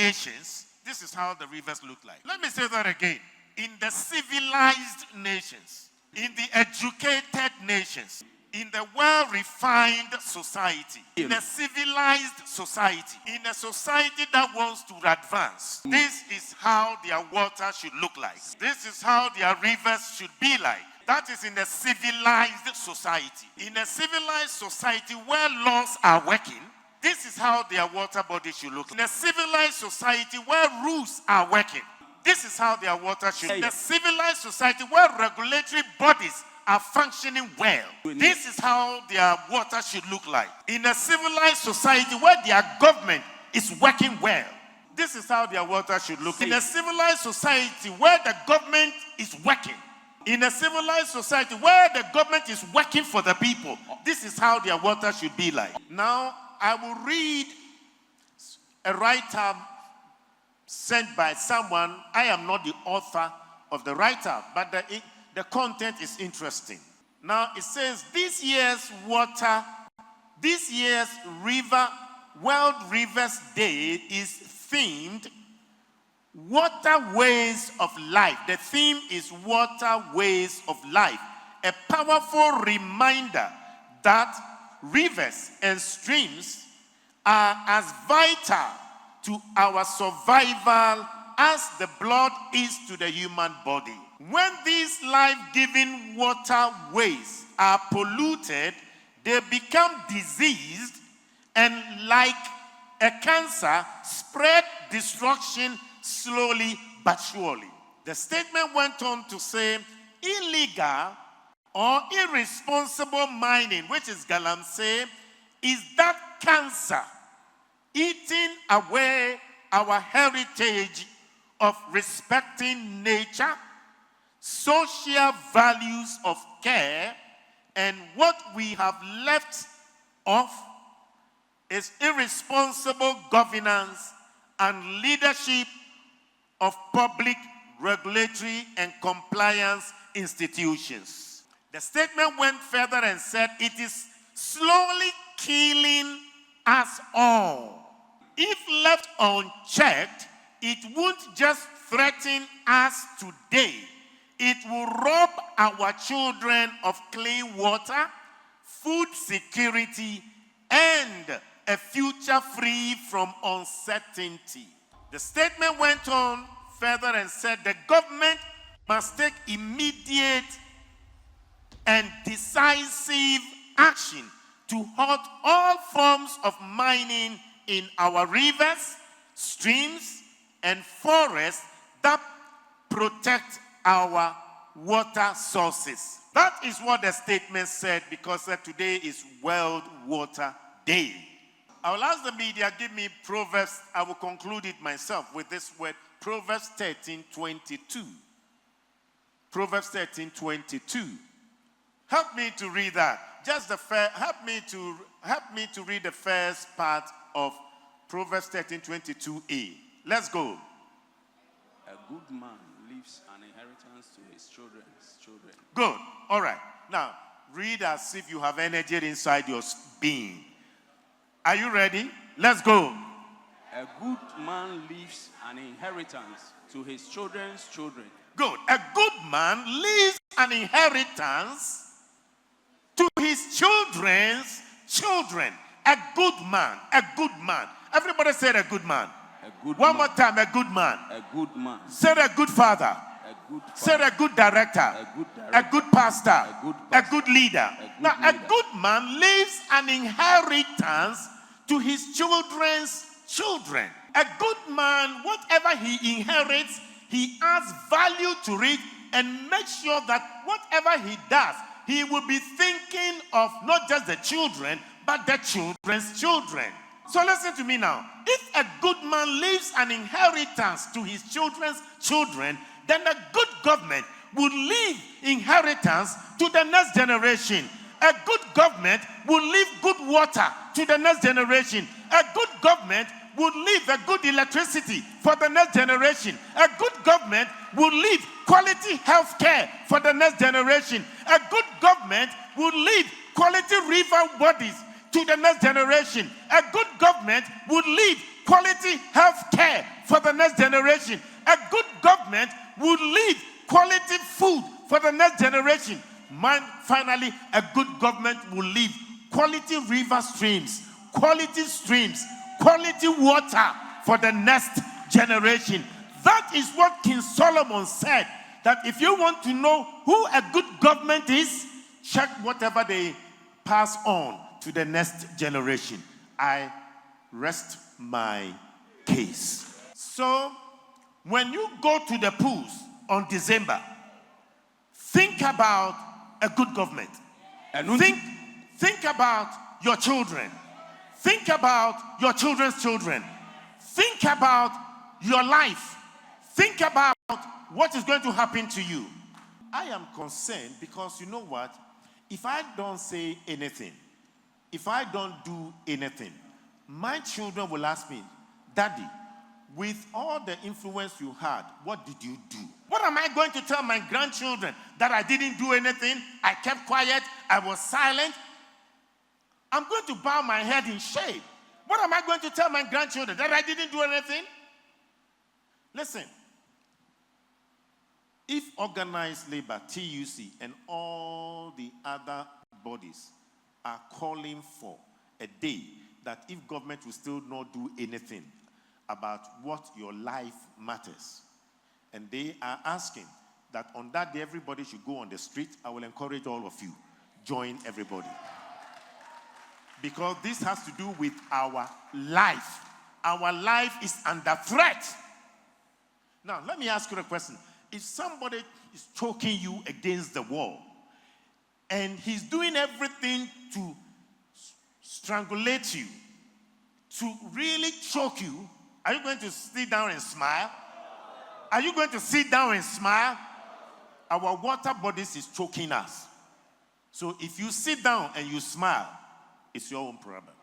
nations, this is how the rivers look like. Let me say that again. In the civilized nations, in the educated nations, in the well-refined society, in a civilized society, in a society that wants to advance, this is how their water should look like. This is how their rivers should be like. That is in a civilized society. In a civilized society where laws are working, this is how their water body should look. In a civilized society where rules are working, this is how their water should look. In a civilized society where regulatory bodies are functioning well, this is how their water should look like. In a civilized society where their government is working well, this is how their water should look like. In a civilized society where the government is working, in a civilized society where the government is working for the people, this is how their water should be like. Now, I will read a write-up sent by someone. I am not the author of the write-up, but the content is interesting. Now, it says, this year's World Rivers Day is themed Waterways of Life. The theme is Waterways of Life. A powerful reminder that rivers and streams are as vital to our survival as the blood is to the human body. When these life-giving waterways are polluted, they become diseased and, like a cancer, spread destruction slowly but surely. The statement went on to say, illegal or irresponsible mining, which is galamsey, is that cancer eating away our heritage of respecting nature, social values of care, and what we have left off is irresponsible governance and leadership of public, regulatory, and compliance institutions. The statement went further and said, it is slowly killing us all. If left unchecked, it won't just threaten us today. It will rob our children of clean water, food security, and a future free from uncertainty. The statement went on further and said the government must take immediate and decisive action to halt all forms of mining in our rivers, streams, and forests that protect our water sources. That is what the statement said, because today is World Water Day. I will ask the media, give me Proverbs. I will conclude it myself with this word, Proverbs 13:22. Proverbs 13:22. Help me to read that. Help me to read the first part of Proverbs 13:22a. Let's go. A good man leaves an inheritance to his children's children. Good. All right. Now, read as if you have energy inside your being. Are you ready? Let's go. A good man leaves an inheritance to his children's children. Good. A good man leaves an inheritance to his children's children. A good man. A good man. Everybody said a good man. A good One man. more time, a good man. A good man. Said a good father. A good father. Said a good director. A good director. A good pastor. A good pastor. A good leader. Now, a good man leaves an inheritance to his children's children. A good man, whatever he inherits, he adds value to it and makes sure that whatever he does, he will be thinking of not just the children, but the children's children. So listen to me now. If a good man leaves an inheritance to his children's children, then a good government will leave inheritance to the next generation. A good government will leave good water to the next generation. A good government will leave a good electricity for the next generation. A good government will leave quality health care for the next generation. A good government will leave quality river bodies to the next generation. A good government would leave quality health care for the next generation. A good government will leave quality food for the next generation. Finally, a good government will leave quality river streams, quality water for the next generation. That is what King Solomon said, that if you want to know who a good government is, check whatever they pass on to the next generation. I rest my case. So, when you go to the pools on December, think about a good government. And think about your children. Think about your children's children. Think about your life. Think about what is going to happen to you. I am concerned because you know what? If I don't say anything, if I don't do anything, my children will ask me, Daddy, with all the influence you had, what did you do? What am I going to tell my grandchildren? That I didn't do anything? I kept quiet? I was silent? I'm going to bow my head in shame. What am I going to tell my grandchildren? That I didn't do anything? Listen. If organized labor, TUC, and all the other bodies are calling for a day that if government will still not do anything about what your life matters, and they are asking that on that day everybody should go on the street, I will encourage all of you, join everybody. Because this has to do with our life. Our life is under threat. Now, let me ask you a question. If somebody is choking you against the wall, and he's doing everything to strangulate you, to really choke you, are you going to sit down and smile? Are you going to sit down and smile? Our water bodies is choking us. So if you sit down and you smile, it's your own problem.